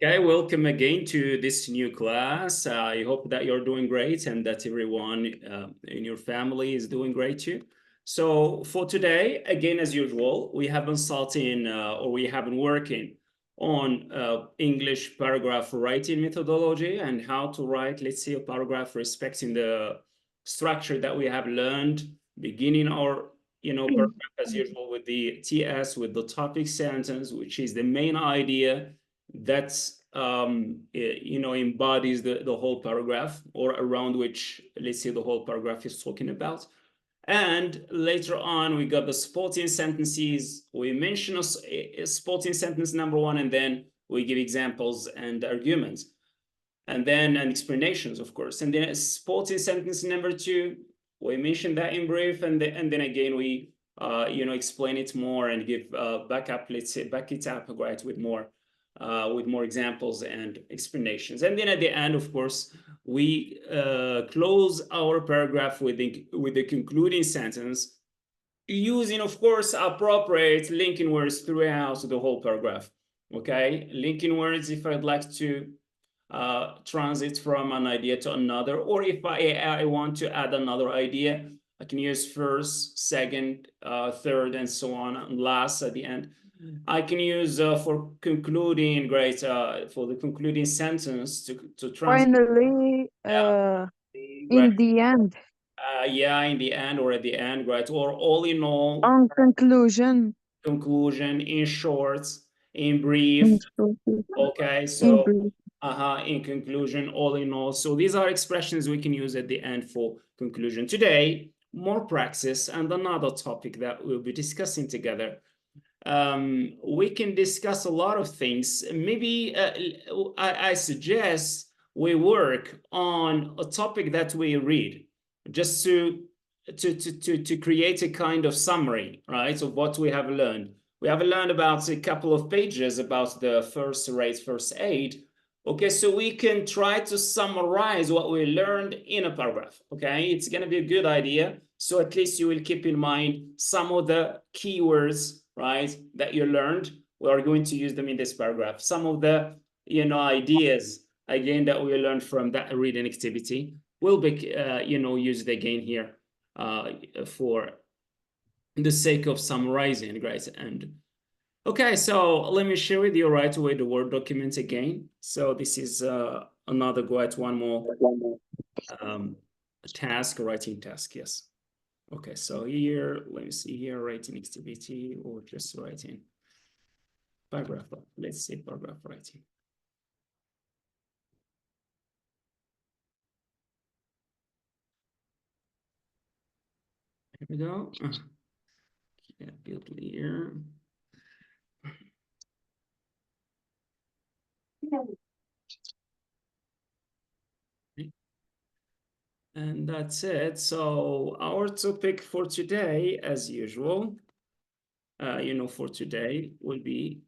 Okay, welcome again to this new class. I hope that you're doing great and that everyone in your family is doing great too. So for today, again, as usual, we have been starting or we have been working on English paragraph writing methodology and how to write, let's say, a paragraph respecting the structure that we have learned, beginning our, paragraph as usual with the TS, with the topic sentence, which is the main idea that's embodies the whole paragraph or around which, let's say, the whole paragraph is talking about. And later on we got the supporting sentences. We mention a supporting sentence number one, and then we give examples and arguments, and then and explanations, of course. And then supporting sentence number two, we mention that in brief, and then again we explain it more and give backup, let's say, back it up, right, with more examples and explanations. And then at the end, of course, we close our paragraph with the concluding sentence, using, of course, appropriate linking words throughout the whole paragraph. Okay, linking words if I'd like to transit from an idea to another, or if I want to add another idea, I can use first, second, third, and so on, and last at the end. I can use for concluding, great, for the concluding sentence to translate. Finally, Yeah, in the end, yeah, in the end or at the end, right? Or all in all, on conclusion, conclusion, in short, in in brief. short, Okay, in so brief. in conclusion, all in all. So these are expressions we can use at the end for conclusion. Today, more praxis and another topic that we'll be discussing together. We can discuss a lot of things. Maybe I suggest we work on a topic that we read, just to create a kind of summary, right, of what we have learned. We have learned about a couple of pages about the first rate, first aid. Okay, so we can try to summarize what we learned in a paragraph. Okay, it's going to be a good idea. So at least you will keep in mind some of the keywords, right, that you learned. We are going to use them in this paragraph. Some of the, ideas, again, that we learned from that reading activity will be, used again here for the sake of summarizing, right? And okay, so let me share with you right away the Word document again. So this is another one more task, writing task, yes. Okay, so here, let me see here, writing activity or just writing paragraph. Let's say paragraph writing. Here we go. Yeah, build here. And that's it. So our topic for today, as usual, for today will be,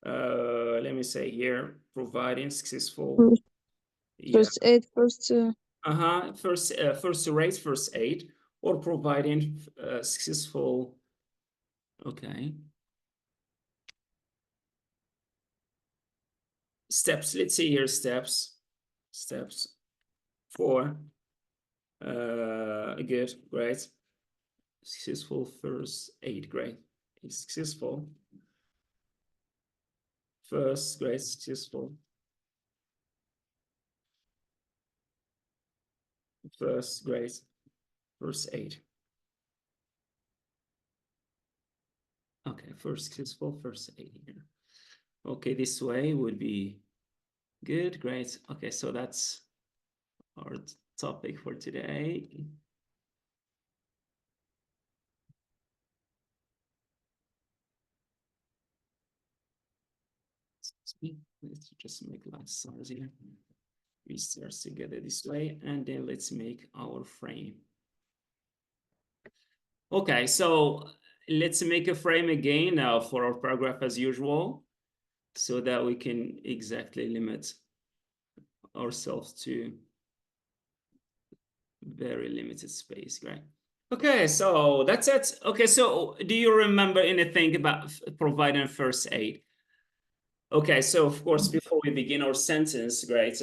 let me say here, providing successful. First aid, First rate, first aid, or providing successful. Okay. Steps. Let's see here. Steps. For good, great. Successful first aid, great. Successful first, great. Successful first, great. First aid. Okay, first successful first aid here. Okay, this way would be good, great. Okay, so that's our topic for today. Let's just make life size here. We start together this way, and then let's make our frame. Okay, so let's make a frame again now for our paragraph as usual, so that we can exactly limit ourselves to very limited space, right? Okay, so that's it. Okay, so do you remember anything about providing first aid? Okay, so of course, before we begin our sentence, great,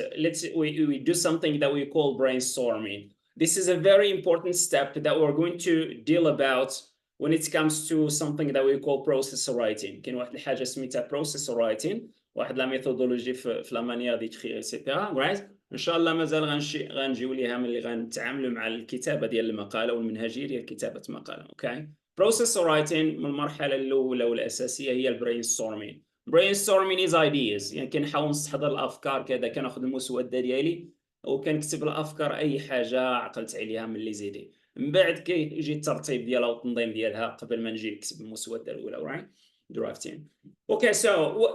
we do something that we call brainstorming. This is a very important step that we're going to deal about when it comes to something that we call process writing. كاين واحد الحاجة سميتها process writing، واحد لا ميثودولوجي في لا مانيير ديكري ايتترا، right؟ ان شاء الله مازال غنجيو ليها ملي غنتعاملوا مع الكتابة ديال المقالة والمنهجية ديال كتابة مقالة، اوكي؟ process writing من المرحلة الأولى والأساسية هي البرين ستورمين. brainstorming is ideas، يعني كنحاول نستحضر الافكار كذا، كناخذ المسوده ديالي وكنكتب الافكار اي حاجه عقلت عليها من لي زيدي، من بعد كيجي الترتيب ديالها والتنظيم ديالها قبل ما نجي نكتب المسوده الاولى، right drafting. Okay, so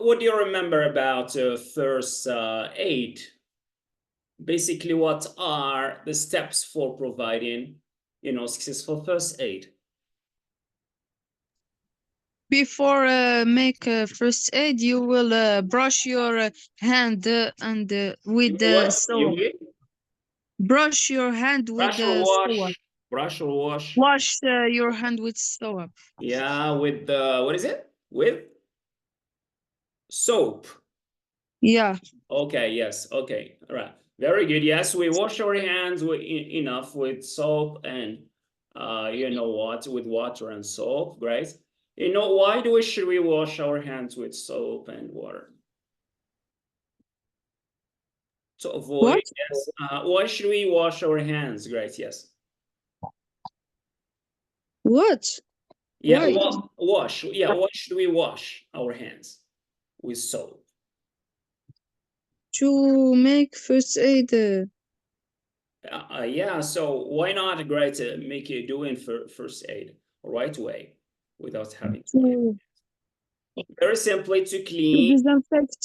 what do you remember about first aid? Basically, what are the steps for providing, successful first aid? Before make first aid, you will brush your hand and with the soap. Brush your hand with the soap. Brush or wash? Wash your hand with soap. Yeah, with what is it? With soap. Yeah. Okay, yes, okay, all right. Very good. Yes, we wash our hands enough with soap and what, with water and soap. Great. Why should we wash our hands with soap and water? To avoid, what? Yes. Why should we wash our hands? Great, yes. What? Yeah, why? Wash. Yeah, why should we wash our hands with soap? To make first aid. Yeah, so why not, great, make you doing first aid right way without having to very simply to disinfect.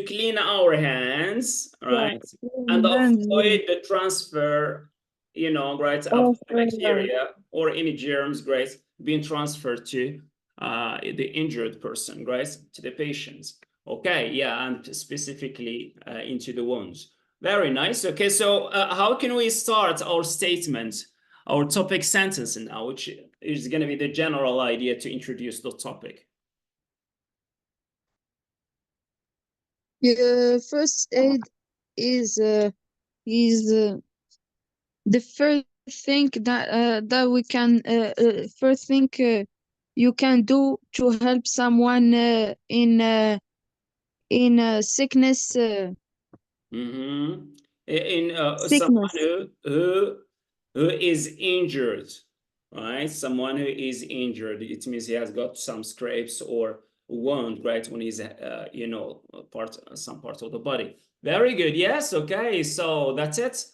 clean our hands, right? Yeah, And hands, avoid the transfer, right, of bacteria or any germs, great, being transferred to the injured person, right, to the patients. Okay, yeah, and specifically into the wounds. Very nice. Okay, so how can we start our statement, our topic sentence now, which is going to be the general idea to introduce the topic? First aid is the first thing that we can first thing you can do to help someone in sickness. Someone Sickness. who is injured, right? Someone who is injured, it means he has got some scrapes or wound, right? When he's some part of the body. Very good. Yes. Okay. So that's it.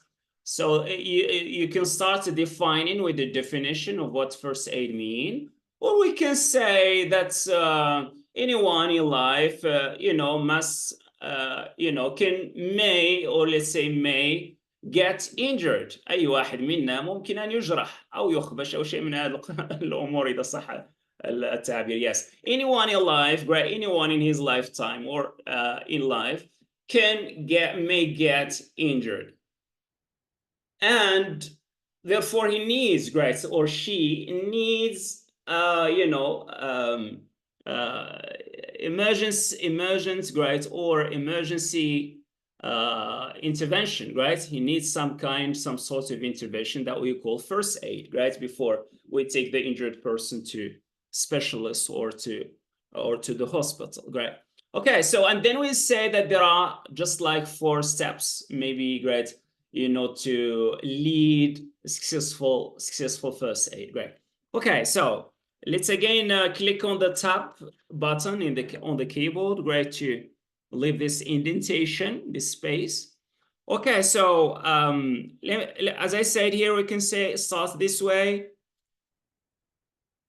So you can start defining with the definition of what first aid mean, or we can say that anyone in life, must may, or let's say may get injured. أي واحد منا ممكن أن يجرح أو يخبش أو شيء من هذه الأمور إذا صح التعبير. Yes, anyone in life, right? Anyone in his lifetime or in life may get injured, and therefore he needs, right, or she needs, emergence, right, or emergency intervention, right? He needs some sort of intervention that we call first aid, right, before we take the injured person to specialists or to the hospital, right? Okay, so and then we say that there are just like 4 steps, maybe, right, to lead successful first aid, right? Okay, so let's again click on the tab button on the keyboard, right, to leave this indentation, this space. Okay, so as I said here, we can say start this way.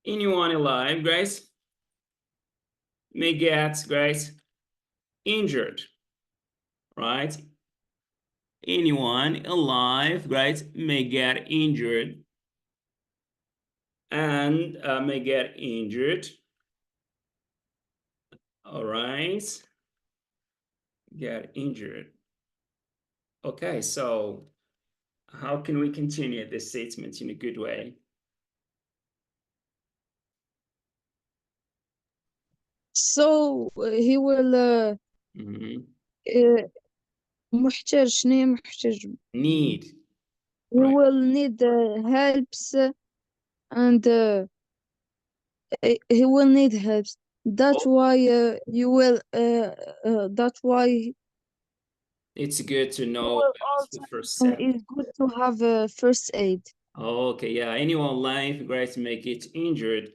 Anyone alive, guys, may get, guys, injured, right? Anyone alive, right, may get injured and may get injured. All right, get injured. Okay, so how can we continue this statement in a good way? So he will محتاج شنو هي محتاج need. He will need helps and he will need helps. That's why you will that's why it's good to know the first also step. it's good to have a first aid. Okay, yeah, anyone life, great, may get injured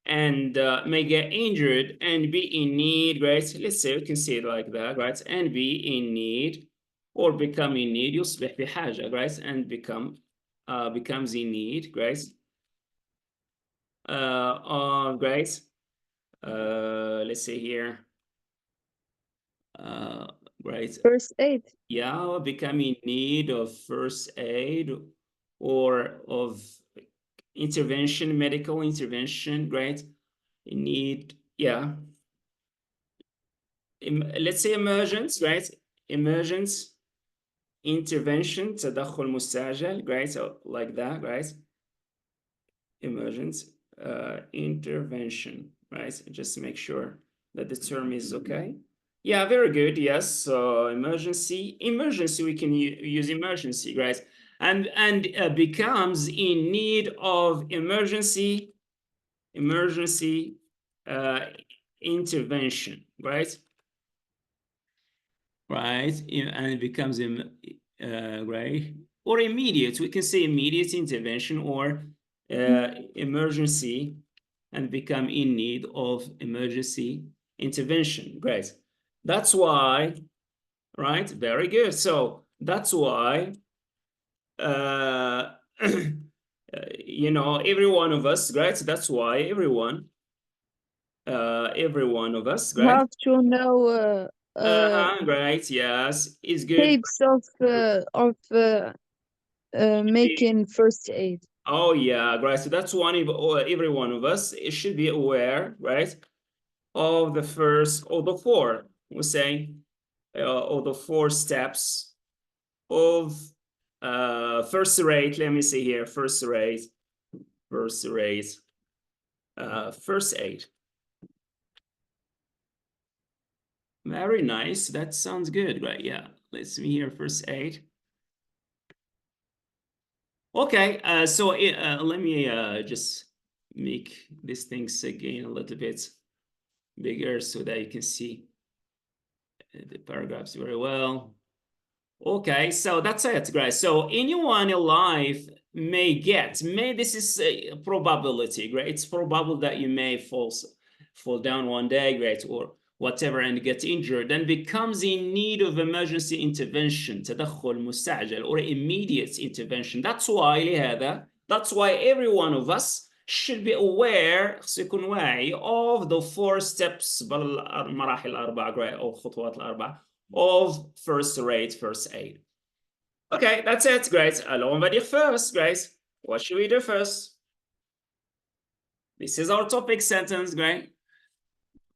and may get injured and be in need, right? Let's say we can say it like that, right? And be in need or become in need, يصبح بحاجة, right? And becomes in need, right? Great. Let's say here, right? First aid. Yeah, become in need of first aid or of intervention, medical intervention, right? In need, yeah. Let's say emergence, right? Emergence, intervention, تدخل مستعجل, right? So like that, right? Emergence, intervention, right? Just to make sure that the term is okay. Yeah, very good. Yes. So emergency, we can use emergency, right? And becomes in need of emergency intervention, right? Right, and it becomes right, or immediate. We can say immediate intervention or emergency, and become in need of emergency intervention. Great. That's why, right? Very good. So that's why you know, every one of us, right? That's why every one of us, right? Have to know Right, yes, is good. types of making first aid. Oh yeah, right. So that's one of every one of us. It should be aware, right, of the first or the four. We're saying, or the four steps of first rate. Let me see here. First rate, first aid. Very nice. That sounds good, right? Yeah. Let's see here. First aid. Okay. So let me just make these things again a little bit bigger so that you can see the paragraphs very well. Okay, so that's it, guys. So anyone alive may get, this is a probability, great? It's probable that you may fall down one day, great, or whatever, and get injured and becomes in need of emergency intervention, تدخل مستعجل, or immediate intervention. That's why every one of us should be aware, يكون واعي of the four steps بالمراحل الأربعة, great, أو الخطوات الأربعة of first aid. Okay, that's it, guys. Alors, on va dire first, guys. What should we do first? This is our topic sentence, great.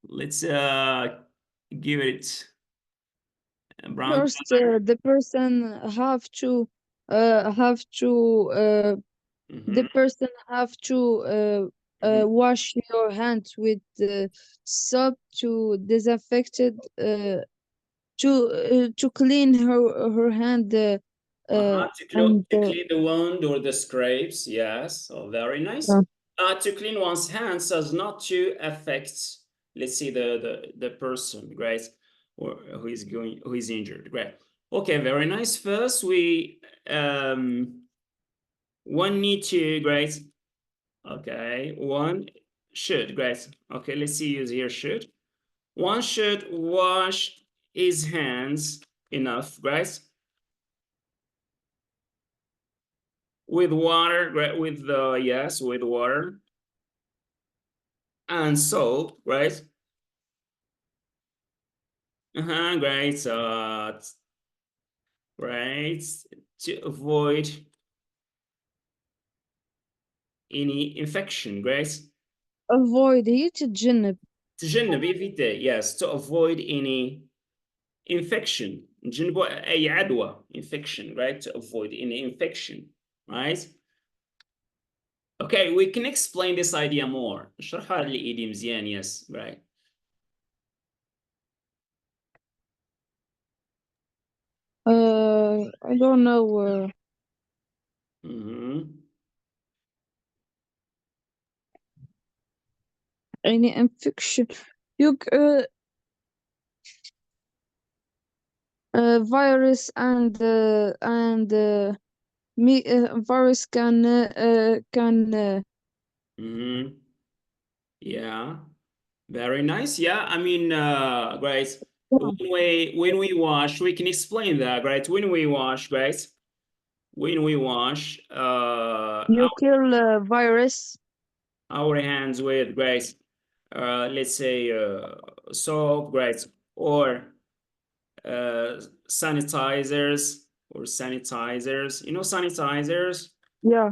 Let's give it a brown First, the person have to the person have to wash your hands with soap to disinfect it, to clean her hand to and clean the wound or the scrapes. Yes, oh, very nice. To clean one's hands as not to affect, let's see, the person, right, or who is injured, right? Okay, very nice. First, we one need to, great. Okay, one should, great. Okay, let's see, use here should. One should wash his hands enough, right? With water, right? With yes, with water and soap, right? Great. Right, to avoid any infection, great. avoid هي تتجنب éviter, yes, to avoid any infection. نتجنبوا أي عدوى, infection, right? To avoid any infection, right? Okay, we can explain this idea more. نشرحها للإيدي مزيان, yes, right. I don't know. Any infection. You virus and virus can Yeah, very nice. Yeah, I mean, great. yeah. When we wash, we can explain that, right? When we wash, guys, when we wash You kill virus our hands with, guys, let's say soap, guys, or sanitizers You know, sanitizers, yeah.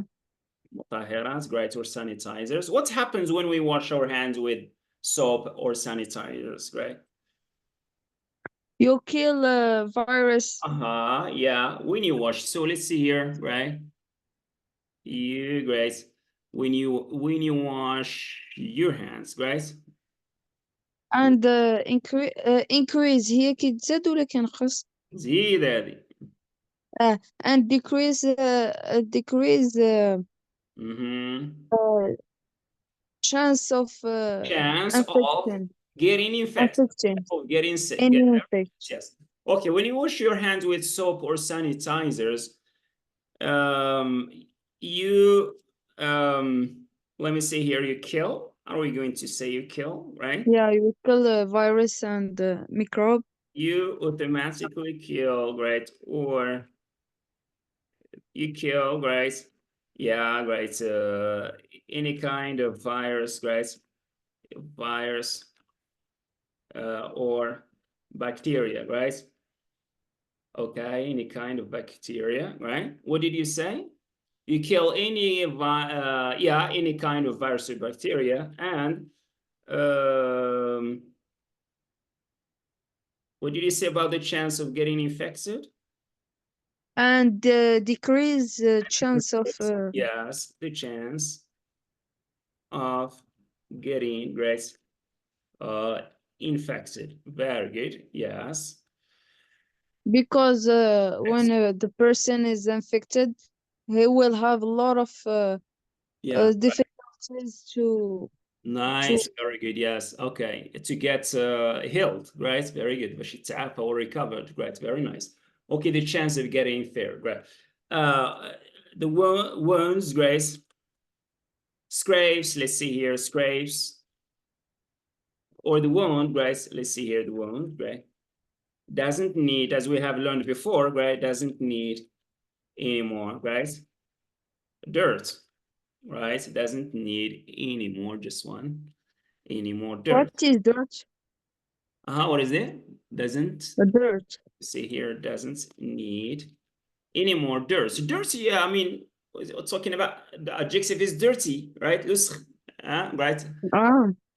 مطهرات, great, or sanitizers. What happens when we wash our hands with soap or sanitizers, right? You kill virus Yeah, when you wash. So let's see here, right? You, great. When you wash your hands, right? and increase هي كتزاد ولا كينقص زيد هذه. and decrease chance of Chance of infection getting infected, infection of getting sick. any infection. Yes. Okay, when you wash your hands with soap or sanitizers, you let me see here, you kill. Are we going to say you kill, right? Yeah, you kill virus and microbe. You automatically kill, right? Or you kill, right? Yeah, right. Any kind of virus, right? Virus or bacteria, right? Okay, any kind of bacteria, right? What did you say? You kill any any kind of virus or bacteria, and what did you say about the chance of getting infected? And decrease chance of Yes, the chance of getting, right, infected. Very good. Yes. because when the person is infected, he will have a lot of Yeah. difficulties to Nice. Very good. Yes. Okay. To get healed, right? Very good. باش يتعافى or recovered. Great. Very nice. Okay. The chance of getting fair. Great. The wounds, Grace. Scrapes. Let's see here. Scrapes. Or the wound, right? Let's see here. The wound, right? Doesn't need, as we have learned before, right? Doesn't need anymore, right? Dirt, right? It doesn't need any more, just one, any more dirt. what is dirt? What is it? Doesn't, Dirt. see here, doesn't need any more dirt. So dirty, yeah, I mean, we're talking about the adjective is dirty, right? Right?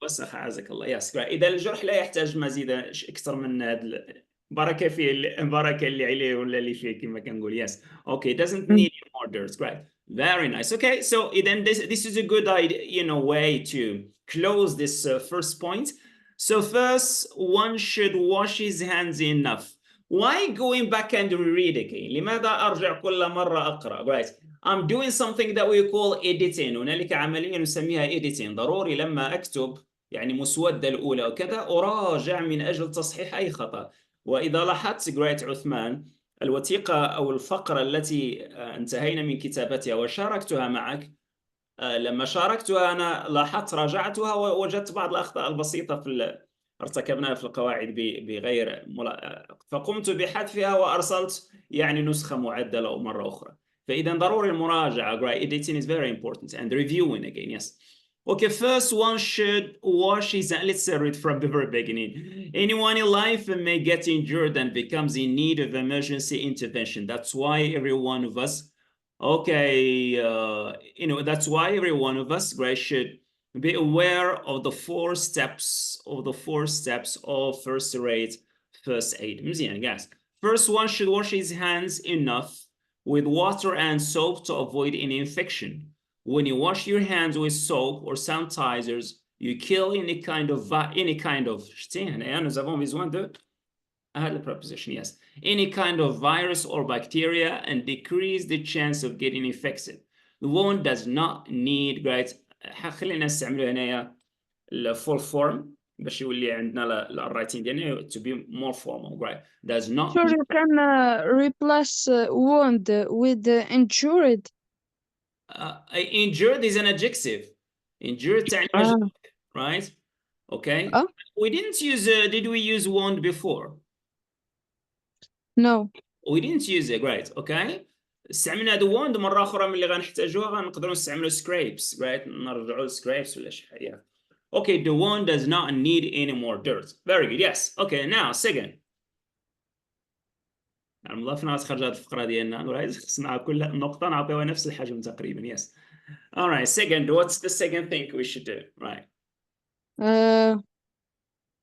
وسخ عزك الله. Yes, right. إذا الجرح لا يحتاج مزيد أكثر من هذا بركة فيه البركة اللي عليه ولا اللي فيه كما كنقول. Yes. Okay, doesn't need more dirt. Right. Very nice. Okay, so then this is a good idea, way to close this first point. So first, one should wash his hands enough. Why going back and reread again? لماذا أرجع كل مرة أقرأ? Right. I'm doing something that we call editing. هنالك عملية نسميها editing. ضروري لما أكتب يعني مسودة الأولى وكذا أراجع من أجل تصحيح أي خطأ. وإذا لاحظت great عثمان، الوثيقة أو الفقرة التي انتهينا من كتابتها وشاركتها معك، لما شاركتها أنا لاحظت راجعتها ووجدت بعض الأخطاء البسيطة ارتكبناها في القواعد بغير فقمت بحذفها وأرسلت يعني نسخة معدلة مرة أخرى. فإذا ضروري المراجعة. Great. Editing is very important and reviewing again. Yes. Okay, first one should wash his hands. Let's read from the very beginning. Anyone in life may get injured and becomes in need of emergency intervention. That's why every one of us, that's why every one of us, Grace, should be aware of the four steps of first aid. مزيان, guys. First, one should wash his hands enough with water and soap to avoid any infection. When you wash your hands with soap or sanitizers, you kill any kind of nous avons besoin de هذا preposition, yes. Any kind of virus or bacteria and decrease the chance of getting infected. The wound does not need, right? خلينا نستعمله هنايا full form باش يولي عندنا الرايتين ديالنا to be more formal, right? Does not. Sure, you can replace wound with injured. Injured is an adjective. Injured تعني مجروح, right? Okay. We didn't use. Did we use wound before? No. We didn't use it, right? Okay. استعملنا the wound مرة أخرى من اللي غنحتاجوها غنقدروا نستعملوا scrapes, right? نرجعوا scrapes ولا شي حاجة. Okay, the wound does not need any more dirt. Very good. Yes. Okay. Now second. ضفنا خرج هذه الفقرة ديالنا, right? خصنا كل نقطة نعطيوها نفس الحجم تقريبا. Yes. All right. Second. What's the second thing we should do? Right.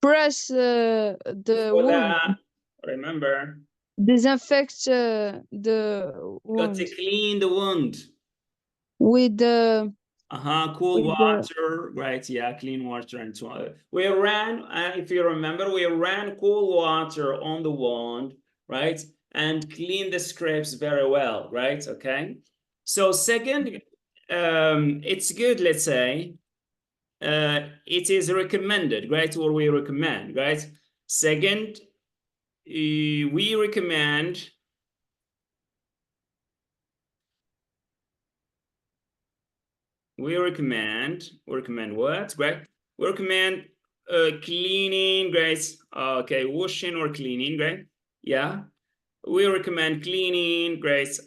Press the wound. Remember. Disinfect the wound. Got to clean the wound. With cool water, right? Yeah, clean water and so on. We ran, if you remember, we ran cool water on the wound, right? And clean the scrapes very well, right? Okay. So second, it's good, let's say, it is recommended, right? Or we recommend, right? Second, we recommend what, right? We recommend cleaning, right? Okay, washing or cleaning, right? Yeah, we recommend cleaning, right?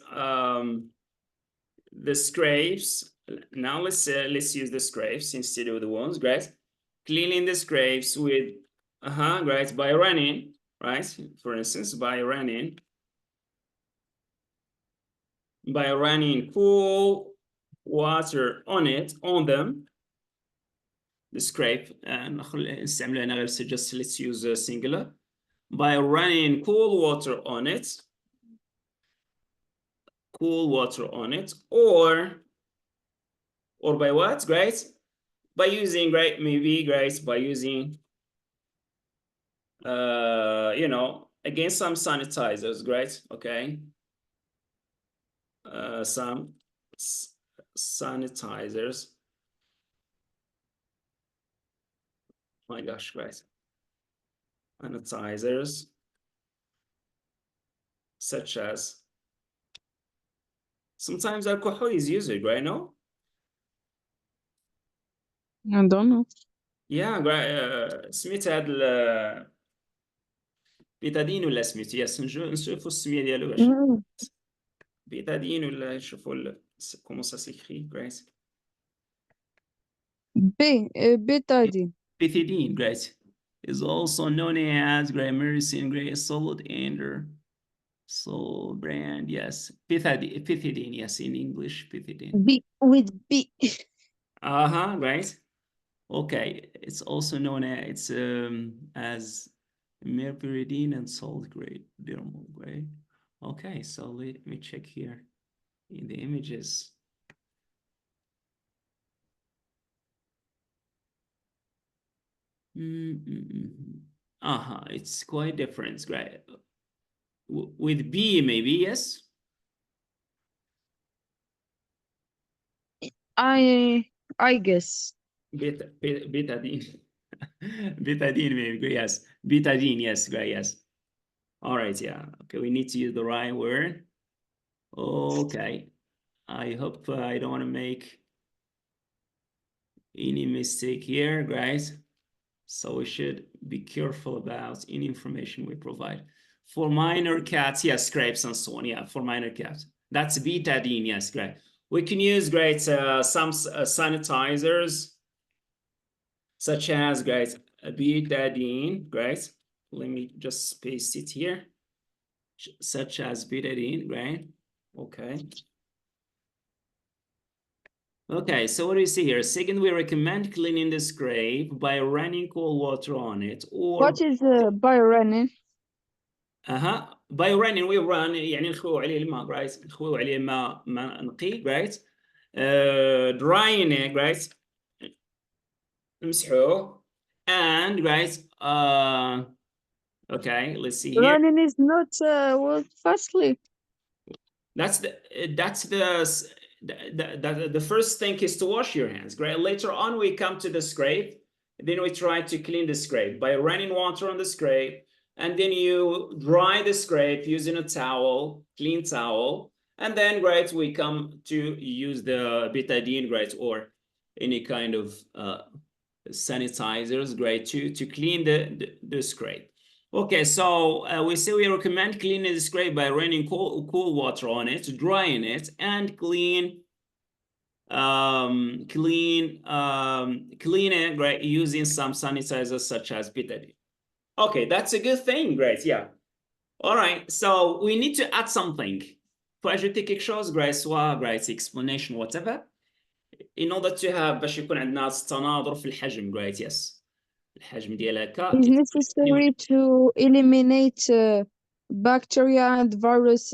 The scrapes. Now let's use the scrapes instead of the ones, right? Cleaning the scrapes with right, by running, right? For instance, by running cool water on them, the scrape, and just let's use singular. By running cool water on it, or by what, right? By using, right, maybe, right, by using you know, again, some sanitizers, right? Okay, some sanitizers. My gosh, guys. Sanitizers such as, sometimes alcohol is used, right? No? I don't know. Yeah, سميت هذا بيتادين ولا سميت؟ يس نشوفوا السمية ديالو واش بيتادين ولا نشوفوا comment ça s'écrit, right? Betadine. Pethidine, great, is also known as gramericin, great, solid and Sol brand, yes. Pethidine, yes, in English, pethidine. B with B. Right. Okay, it's also known as meperidine and salt grade, dermal grade. Okay, so let me check here in the images. It's quite different, right? With B, maybe, yes? I guess. Betadine. Betadine, maybe, yes. Betadine, yes, great, yes. All right, yeah. Okay, we need to use the right word. Okay. I hope I don't want to make any mistake here, guys. So we should be careful about any information we provide. For minor cats, yes, scrapes and so on. Yeah, for minor cats. That's betadine, yes, great. We can use, great, some sanitizers, such as, great, betadine, great. Let me just paste it here. Such as betadine, right? Okay. Okay, so what do you see here? Second, we recommend cleaning the scrape by running cold water on it, or what is by running? by running, we run يعني نخوي عليه الماء, right? نخوي عليه ماء نقي, right? Drying it, right? نمسحوه, and, right, Okay, let's see here. Running is not work fastly. That's the first thing is to wash your hands. Great. Later on, we come to the scrape. Then we try to clean the scrape by running water on the scrape, and then you dry the scrape using a towel, clean towel, and then great, we come to use the betadine, great, or any kind of sanitizers, great, to clean the scrape. Okay, so we say we recommend cleaning the scrape by running cool water on it, drying it, and clean it, right, using some sanitizers such as betadine. Okay, that's a good thing, great, yeah. All right, so we need to add something. Faut ajouter quelque chose, great, soit great explanation, whatever, in order to have باش يكون عندنا تناظر في الحجم, great, yes. الحجم ديالها هكا. It's necessary to eliminate bacteria and virus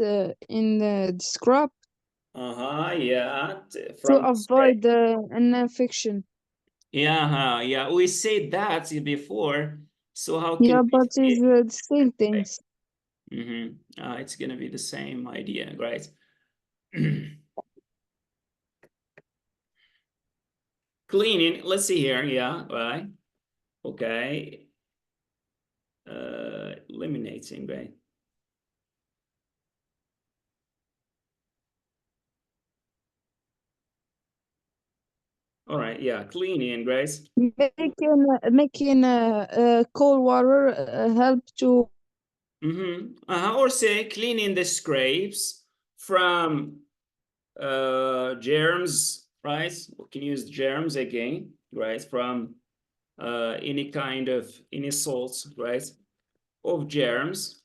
in the scrub Yeah. to avoid an infection. Yeah, we said that before. So how can Yeah, we but it's the same things. It's gonna be the same idea, right? Cleaning, let's see here, yeah, right? Okay. Eliminating, right? All right, yeah, cleaning, right? Making cold water help to. Or say cleaning the scrapes from germs, right? We can use germs again, right? From any kind of any salts, right? Of germs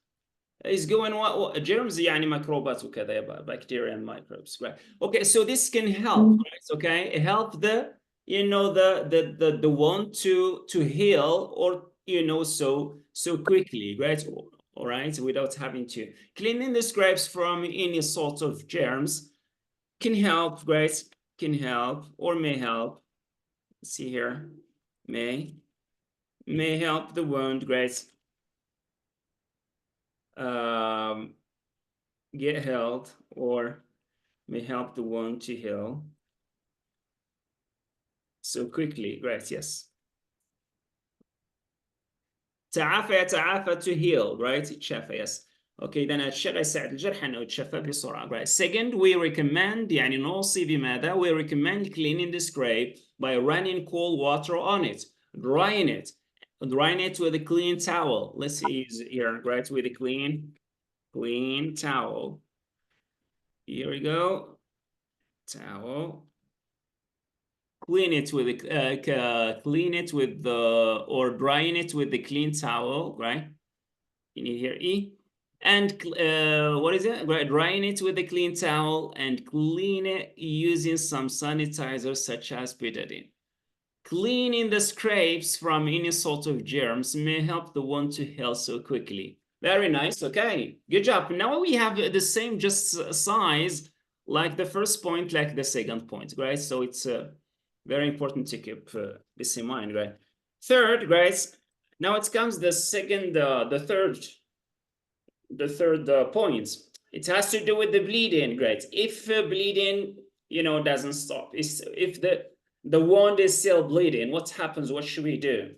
is going what germs يعني ميكروبات وكذا, bacteria and microbes, right? Okay, so this can help, right? Okay, help the the one to heal, or so quickly, right? All right, without having to cleaning the scrapes from any sort of germs can help, right? Can help or may help. Let's see here, may help the wound, right? Get healed, or may help the wound to heal so quickly, right? Yes. تعافى to heal, right? يتشافى, yes. Okay, then الشفاء يساعد الجرح انه يتشافى بسرعة, right? Second, we recommend يعني نوصي بماذا? We recommend cleaning the scrape by running cold water on it, drying it with a clean towel. Let's use here, right? With a clean towel. Here we go. Towel. Clean it with or drying it with the clean towel, right? You need here E. And what is it? Drying it with a clean towel and clean it using some sanitizer such as betadine. Cleaning the scrapes from any sort of germs may help the wound to heal so quickly. Very nice. Okay, good job. Now we have the same just size like the first point, like the second point, right? So it's very important to keep this in mind, right? Third, guys, now it comes the third point. It has to do with the bleeding, right? If bleeding, doesn't stop, if the wound is still bleeding, what happens? What should we do?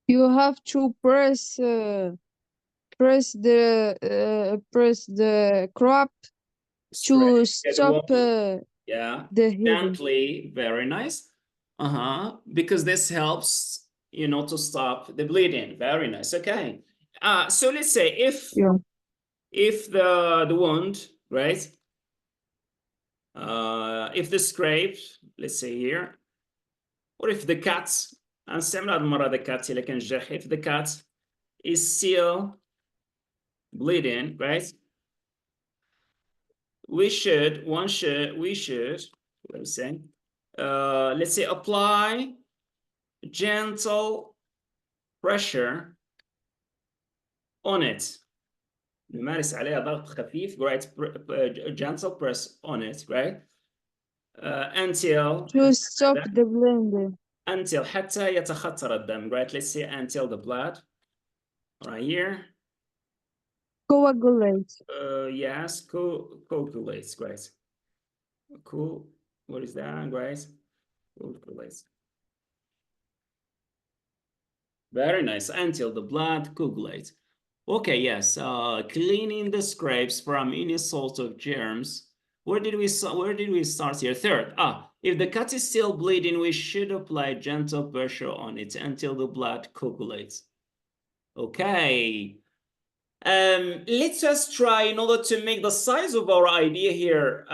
You have to press the crop to stop yeah, the healing. gently. Very nice. Because this helps to stop the bleeding. Very nice. Okay, so let's say if the wound, right, if the scrape, let's say here, or if the cut, نستعمل هذه المرة the cut إذا كان جرح, if the cut is still bleeding, right, we should let's say apply gentle pressure on it. نمارس عليها ضغط خفيف, right? Gentle press on it, right? Until to stop the bleeding. until حتى يتخثر الدم. Right, let's say until the blood right here coagulate. Yes, coagulates. Great. Cool. What is that? Great. Coagulates. Very nice. Until the blood coagulates. Okay, yes. Cleaning the scrapes from any sort of germs. Where did we start here? Third, if the cut is still bleeding, we should apply gentle pressure on it until the blood coagulates. Okay. Let's just try, in order to make the size of our idea here,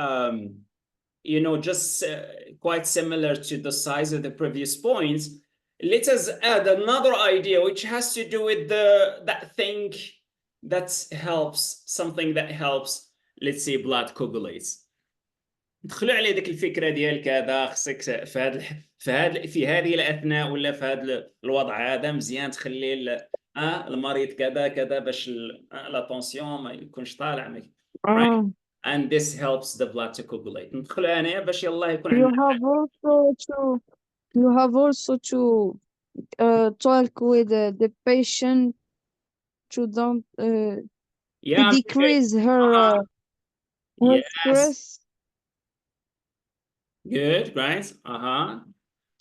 you know, just quite similar to the size of the previous points. Let us add another idea which has to do with that thing that helps, something that helps, let's say, blood coagulates. دخلوا على ديك الفكره ديالك هذا، خصك في هذه الاثناء ولا في هذا الوضع هذا مزيان تخلي المريض كذا كذا باش لا طونسيون ما يكونش طالع. Right? And this helps the blood to coagulate. ندخلوا هنايا باش يلا يكون You عندنا. have also to talk with the patient to don't to decrease her stress. Good, right?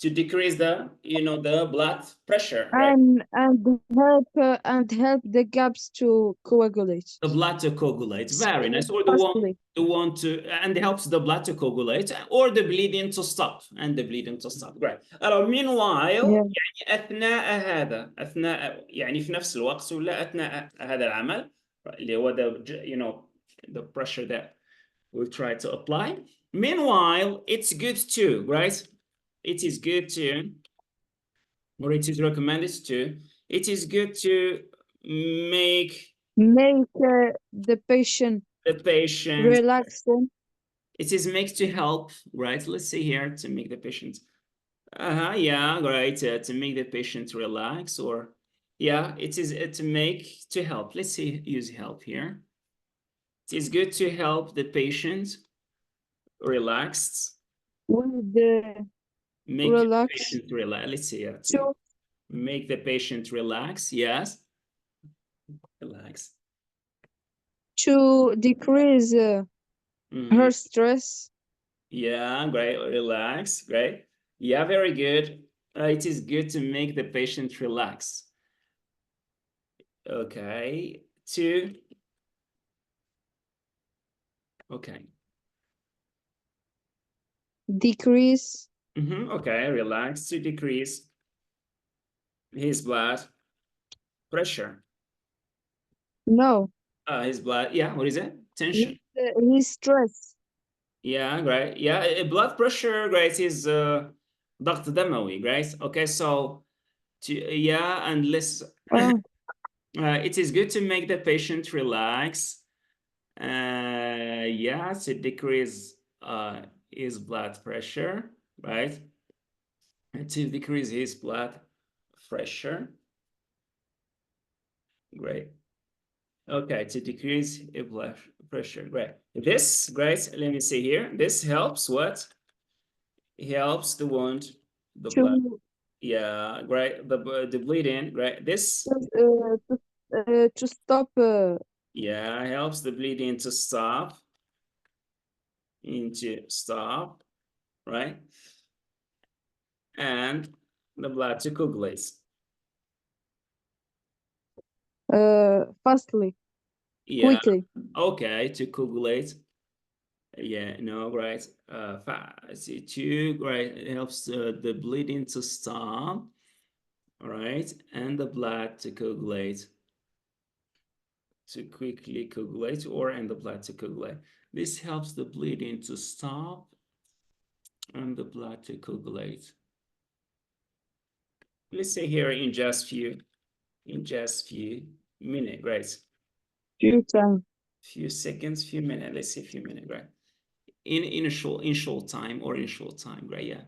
To decrease the, you know, the blood pressure, right? And help the gaps to coagulate. The blood to coagulate. Very nice. Or and helps the blood to coagulate or the bleeding to stop. And the bleeding to stop. Right. Meanwhile, يعني أثناء هذا، أثناء يعني في نفس الوقت ولا أثناء هذا العمل اللي هو you know, the pressure that we'll try to apply. Meanwhile, it's good too, right? It is good to, or it is recommended to, it is good to make the patient relaxing. It is make to help, right? Let's see here, to make the patient yeah, right, to make the patient relax, or yeah, it is to make to help. Let's see, use help here. It is good to help the patient relaxed. With the make the patient relax. Let's see here, to make the patient relax. Yes, relax. To decrease her stress. Yeah, great. Relax. Great. Yeah, very good. It is good to make the patient relax. Okay. Okay. Decrease. Okay, relax, to decrease his blood pressure. No. His blood, yeah, what is it? Tension. His stress. Yeah, great. Yeah, blood pressure, great, is ضغط دموي, great. Okay, so yeah, and let's it is good to make the patient relax. Yeah, to decrease his blood pressure, right? And to decrease his blood pressure. Great. Okay, to decrease blood pressure. Great. This, great. Let me see here. This helps what? Helps the wound, the blood. Yeah, great. The bleeding. Great. This to stop. Yeah, helps the bleeding to stop. Stop, right? And the blood to coagulate. Fastly. Yeah. Quickly. Okay, to coagulate. Yeah, no, right. Right, it helps the bleeding to stop, all right, and the blood to coagulate, to quickly coagulate, or and the blood to coagulate. This helps the bleeding to stop and the blood to coagulate. Let's say here in just few minutes, right? Few seconds, few minutes. Let's say few minutes, right? In short time, right? Yeah,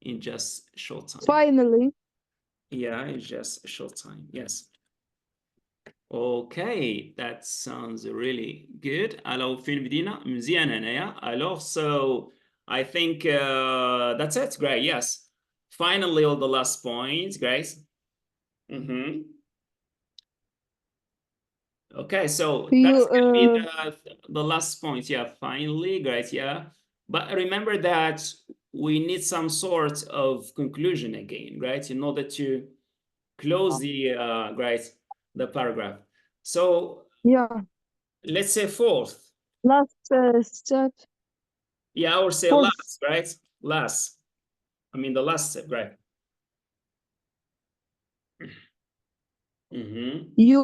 in just short time. Finally. Yeah, in just a short time. Yes. Okay, that sounds really good. Alors, فين بدينا؟ مزيان هنايا. Alors, so I think that's it. Great. Yes. finally, all the last points, guys. Okay, so that's gonna be the last point. Yeah, finally, great. Yeah, but remember that we need some sort of conclusion again, right? In order to close the the paragraph. So yeah, let's say fourth. last step. Yeah, or say Fourth. last, right? Last. I mean the last step, right? You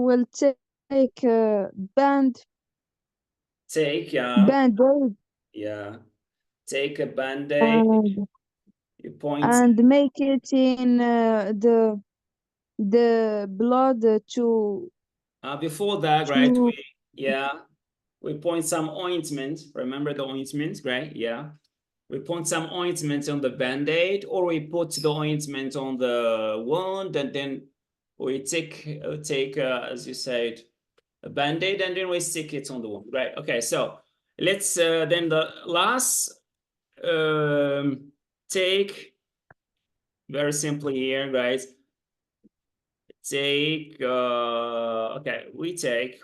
will take band Take, yeah, band-aid yeah. Take a band-aid. and You point. and make it in the blood to Before that, right? We point some ointment. Remember the ointment, right? Yeah. We put some ointment on the band-aid, or we put the ointment on the wound, and then we take as you said, a band-aid, and then we stick it on the wound, right? Okay, so let's then the last take, very simply here, guys. Take okay, we take,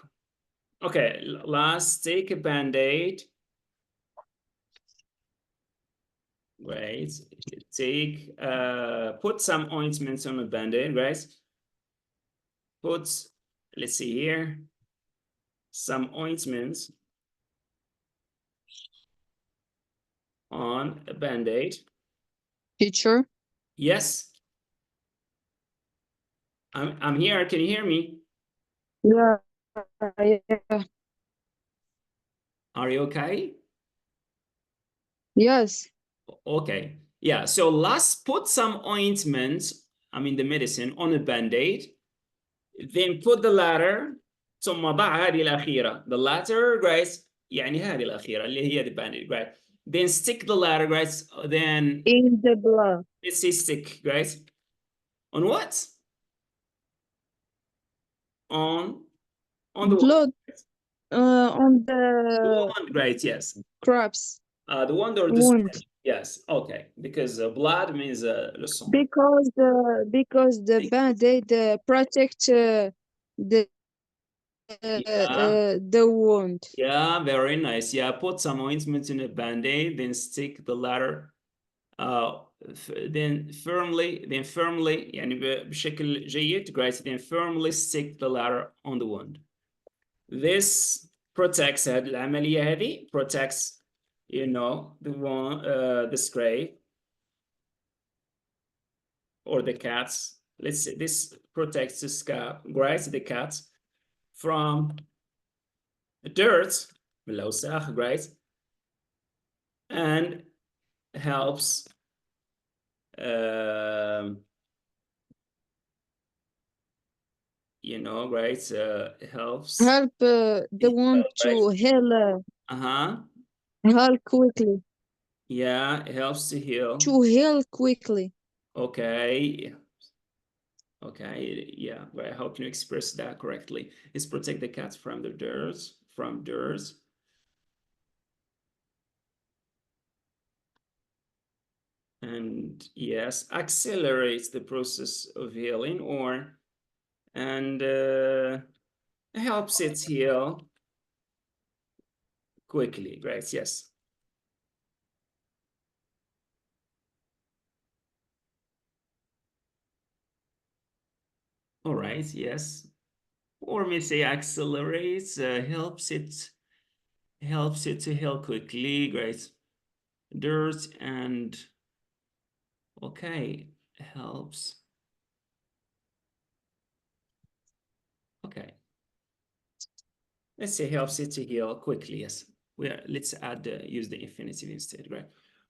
okay, last take a band-aid. Right, take put some ointments on a band-aid, right? Put, let's see here, some ointments on a band-aid. teacher. Yes, I'm here. Can you hear me? Yeah, yeah. Are you okay? Yes. Okay. Yeah. So last, put some ointment, I mean the medicine, on a band-aid. Then put the latter. ثم ضع هذه الأخيرة. The latter, guys, يعني هذه الأخيرة اللي هي the band-aid, right? Then stick the latter, guys. Then In the blood. let's say stick, guys. On what? On the Blood on the the wound, right? Yes. crabs The wound or the wound. skin. Yes. Okay. Because blood means le sang. Because the band-aid protect the wound. Yeah, very nice. Yeah, put some ointment in a band-aid, then stick the latter then firmly يعني بشكل جيد, great, then firmly stick the latter on the wound. This protects هذه العملية هذه protects, you know, the one the scrape or the cats. Let's say this protects the scab, right, the cats from dirt, بالأوساخ, right, and helps you know, right, helps Help the wound to heal heal quickly. Yeah, it helps to heal. To heal quickly. Okay. Okay, yeah, right. How can you express that correctly? Is protect the cats from the dirt, and yes, accelerates the process of healing, or and helps it heal quickly, right? Yes. All right, yes. Or may say accelerates, helps it to heal quickly, great. Dirt and okay, helps. Okay. Let's say helps it to heal quickly. Yes. Let's add use the infinitive instead, right?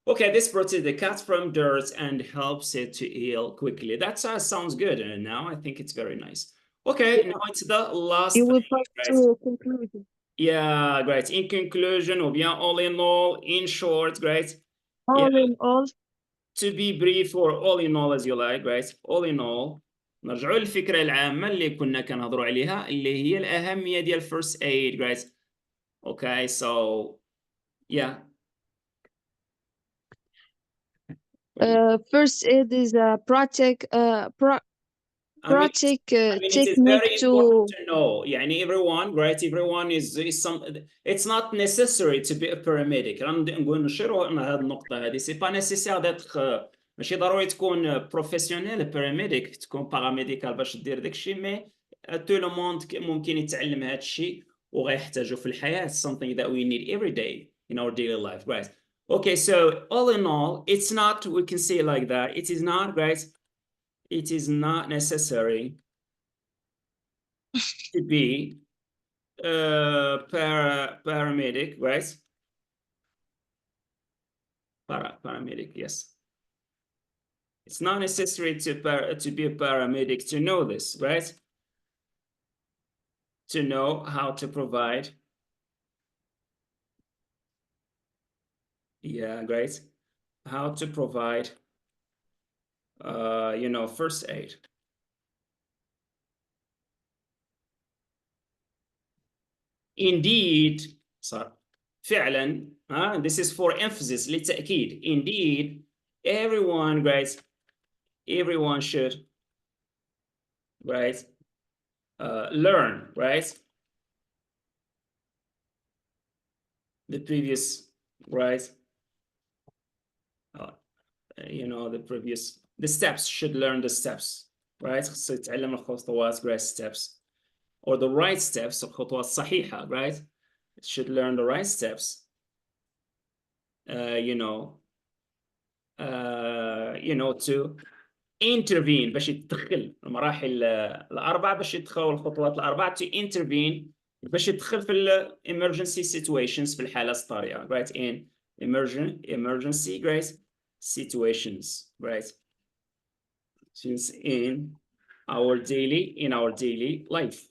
Okay, this protects the cat from dirt and helps it to heal quickly. That sounds good. And now I think it's very nice. Okay, now it's the last You will thing, pass right? to conclusion. Yeah, great. In conclusion, or bien all in all, in short, great. All in all. To be brief, or all in all as you like, right? All in all, نرجعوا للفكرة العامة اللي كنا كنهضروا عليها اللي هي الأهمية ديال first aid, guys. Okay, so yeah. First aid is a practic it is technique very important to know. يعني everyone, right? Everyone is some. It's not necessary to be a paramedic. أنا نقول نشيروا أن هذه النقطة هذه. C'est pas nécessaire d'être ماشي ضروري تكون بروفيسيونيل paramedic تكون باراميديكال باش دير داك الشيء مي تو لو موند ممكن يتعلم هذا الشيء وغيحتاجه في الحياة. It's something that we need every day in our daily life, right? Okay, so all in all, it's not, we can say like that. It is not, right? It is not necessary to be a paramedic, right? Paramedic, yes. It's not necessary to be a paramedic to know this, right? To know how to provide. Yeah, great. How to provide, you know, first aid. Indeed, صار فعلا this is for emphasis للتأكيد. Indeed, everyone, right? Everyone should, right? Learn, right? The previous, right? You know, the steps, should learn the steps, right? So يتعلم الخطوات, great steps, or the right steps, الخطوات الصحيحة, right? It should learn the right steps, you know, to intervene باش يتدخل المراحل الأربعة باش يدخلوا الخطوات الأربعة to intervene باش يدخل في ال emergency situations في الحالات الطارئة, right? In emergency, great situations, right? Since in our daily life.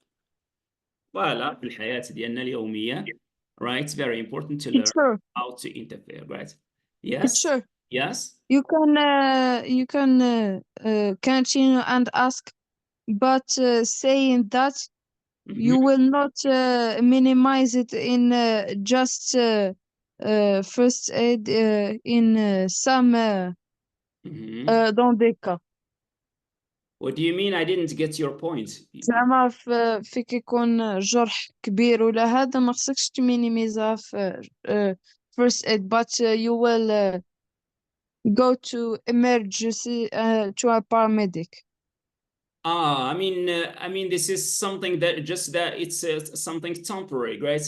فوالا في الحياة ديالنا اليومية, right? It's very important to learn how to interfere, right? Yes. Sure. Yes. You can continue and ask, but saying that you will not minimize it in just first aid in some dans des cas. What do you mean? I didn't get your point. زعما فيك يكون جرح كبير ولا هذا ما خصكش تمينيميزها في first aid, but you will go to emergency to a paramedic. I mean, this is something that it's something temporary, right?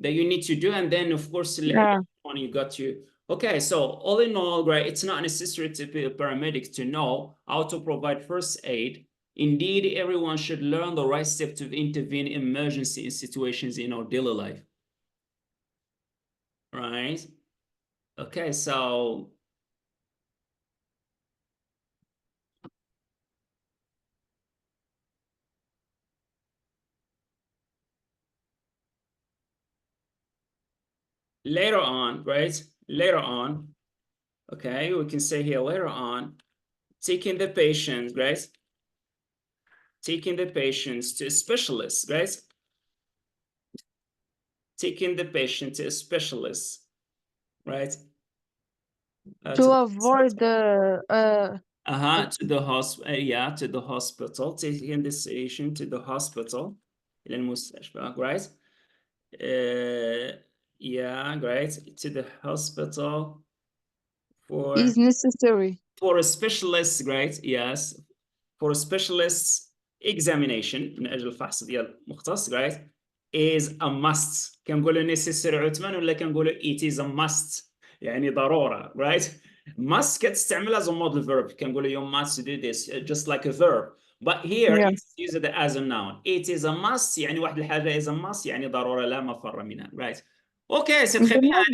That you need to do, and then of course later on you got to. Okay, so all in all, right, it's not necessary to be a paramedic to know how to provide first aid. Indeed, everyone should learn the right step to intervene in emergency situations in our daily life. Right? Okay, so later on, right? Later on, okay, we can say here later on, taking the patient, right? Taking the patients to a specialist, right? Taking the patient to a specialist, right? To avoid the to the hospital, to the hospital, taking this patient to the hospital, إلى المستشفى, right? Yeah, great, to the hospital for is necessary for a specialist, great, yes, for a specialist examination من أجل الفحص ديال مختص, right, is a must. كنقولوا necessary عثمان ولا كنقولوا it is a must يعني ضرورة, right? must كتستعمل as a modal verb. كنقولوا you must do this just like a verb, but here it's used as a noun. It is a must يعني واحد الحاجة is a must يعني ضرورة لا مفر منها, right? Okay, c'est très bien.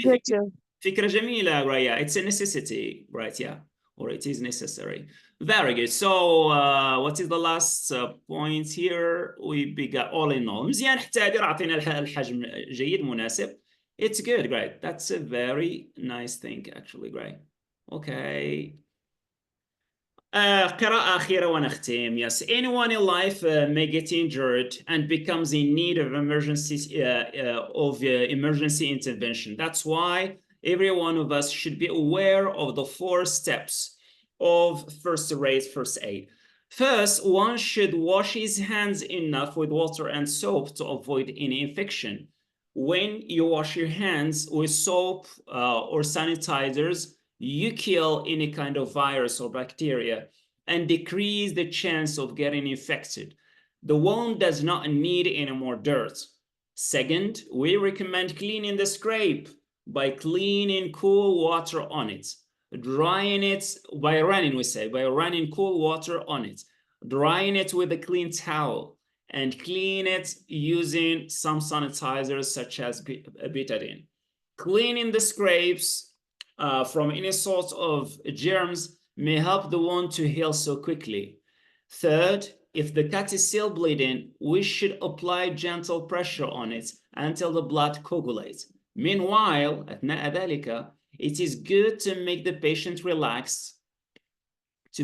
فكرة جميلة, right? Yeah, it's a necessity, right? Yeah, or it is necessary. Very good. So what is the last point here? We got all in all. مزيان حتى هذه عطينا الحجم جيد مناسب. It's good, great. That's a very nice thing actually, great. Okay. قراءة أخيرة ونختم. Yes, anyone in life may get injured and becomes in need of emergency intervention. That's why every one of us should be aware of the 4 steps of first aid. First, one should wash his hands enough with water and soap to avoid any infection. When you wash your hands with soap or sanitizers, you kill any kind of virus or bacteria and decrease the chance of getting infected. The wound does not need any more dirt. Second, we recommend cleaning the scrape by cleaning cool water on it, drying it by running cool water on it, drying it with a clean towel, and clean it using some sanitizers such as betadine. Cleaning the scrapes from any sort of germs may help the wound to heal so quickly. Third, if the cut is still bleeding, we should apply gentle pressure on it until the blood coagulates. Meanwhile, it is good to make the patient relax, to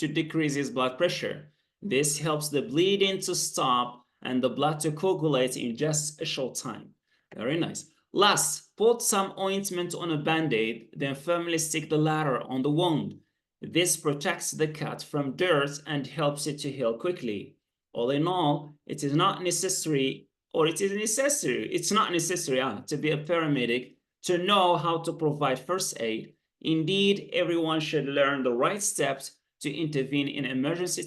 decrease his blood pressure. This helps the bleeding to stop and the blood to coagulate in just a short time. Very nice. Last, put some ointment on a band-aid, then firmly stick the latter on the wound. This protects the cut from dirt and helps it to heal quickly. All in all, it's not necessary to be a paramedic to know how to provide first aid. Indeed, everyone should learn the right steps to intervene in emergency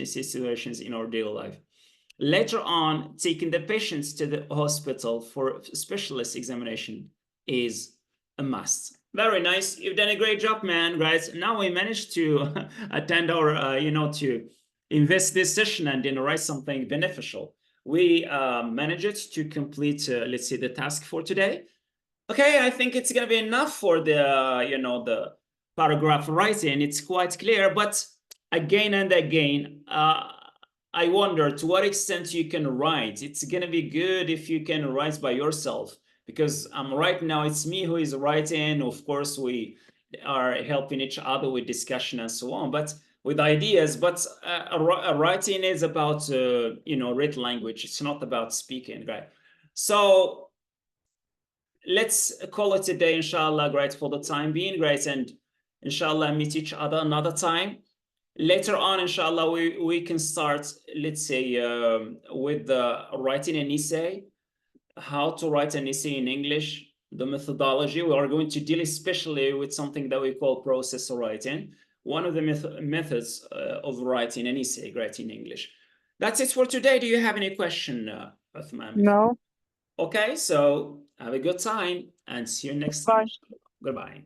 situations in our daily life. Later on, taking the patients to the hospital for specialist examination is a must. Very nice. You've done a great job, man, guys. Now we managed to attend our, to invest this session and then write something beneficial. We managed to complete, let's say, the task for today. Okay, I think it's going to be enough for the, the paragraph writing. It's quite clear, but again and again, I wonder to what extent you can write. It's going to be good if you can write by yourself, because right now it's me who is writing. Of course, we are helping each other with discussion and so on, but with ideas. But writing is about, written language. It's not about speaking, right? So let's call it a day, inshallah, great, for the time being, great, and inshallah meet each other another time. Later on, inshallah, we can start, let's say, with writing an essay, how to write an essay in English, the methodology. We are going to deal especially with something that we call process writing, one of the methods of writing an essay, great, in English. That's it for today. Do you have any question, Othmane? No. Okay, so have a good time and see you next time. Goodbye.